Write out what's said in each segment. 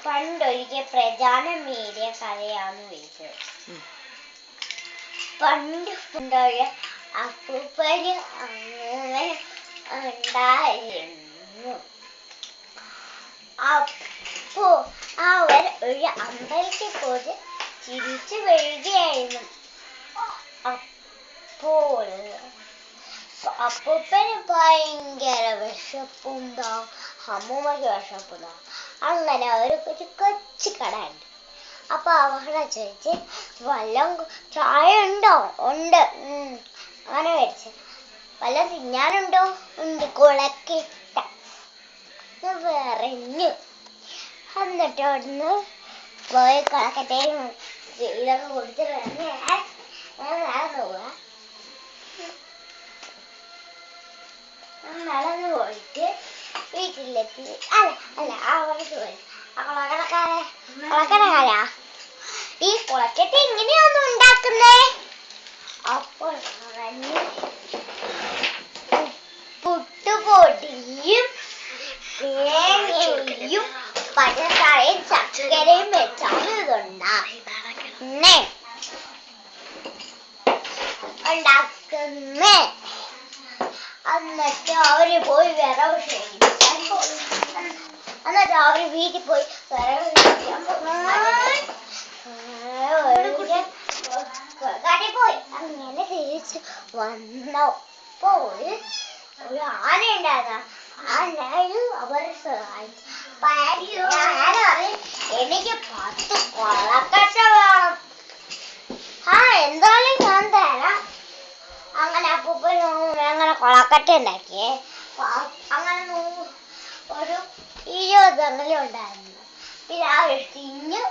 പണ്ടൊരിക്കൽ പ്രധാനമേറിയ കഥയാണ് വിളിച്ചത്. പണ്ടൊരു അപ്പൂപ്പന് അങ്ങനെ ഉണ്ടായിരുന്നു. അപ്പോ അവർ ഒരു അമ്പലത്തിൽ പോയി തിരിച്ചു വരികയായിരുന്നു. അപ്പോൾ അപ്പൂപ്പന് ഭയങ്കര വിശപ്പുണ്ടാവും, അമ്മൂമ്മയ്ക്ക് വിശപ്പുണ്ടാവും. അങ്ങനെ ഒരു കൊച്ചു കട ഉണ്ട്. അപ്പൊ അവിടെ ചോദിച്ച് വല്ലതും ചായ ഉണ്ടോ? ഉണ്ട്. അങ്ങനെ മേടിച്ചു. വല്ലതും തിന്നാനുണ്ടോ? ഉണ്ട്. കുളക്കിട്ട വെറിഞ്ഞു. എന്നിട്ട് അവിടുന്ന് പോയി കളക്കട്ടേയും ഇതൊക്കെ കൊടുത്ത് നടന്നു പോയിട്ട് വീട്ടിലെത്തി. അവിടെ പോയി കളക്കടക്കാരാ ഈ കുളക്കട്ട എങ്ങനെയാന്ന് ഉണ്ടാക്കുന്നേ? അപ്പോൾ പറഞ്ഞു പുട്ടുപൊടിയും തേങ്ങയും പഞ്ചസാരയും ചക്കരയും വെച്ചാണ് ഇതുണ്ടാക്കുന്നേ. എന്നിട്ട് അവര് പോയി വിറവ് ശേഖരിക്കാൻ പോയി. എന്നിട്ട് അവര് വീട്ടിൽ പോയി വിറവ് ശേഖരിക്കാൻ പോയി. അങ്ങനെ തിരിച്ച് വന്നപ്പോൾ ഒരു ആന ഉണ്ടായിരുന്നു. ആനയും അവരെ സഹായിച്ചു. എനിക്ക് 10 കൊളക്കട്ട വേണം. എന്തായാലും ഞാൻ തരാം. അങ്ങനെ അപ്പൂപ്പന് അങ്ങനെ കൊളക്കട്ട ഉണ്ടാക്കിയേ. അങ്ങനെ ഒരു 20 ഉണ്ടായിരുന്നു. പിന്നെ ആ തിന്ന്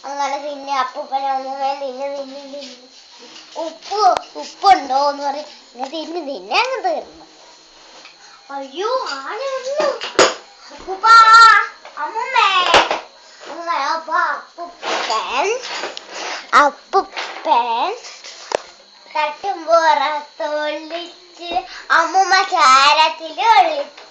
അങ്ങനെ തിന്നെ അപ്പൂപ്പനെ തിന്ന് ഉപ്പുണ്ടോന്ന് പറഞ്ഞ് തിന്നെ അങ്ങ് തീർന്നു. അയ്യോ ആന വന്നു. അപ്പൂപ്പാ, അമ്മൂമ്മേ. അങ്ങനെ അപ്പൂപ്പൻ തട്ടുംപുറത്തൊളിച്ച് അമ്മൂമ്മ ചാരത്തില് ഒളിച്ച്.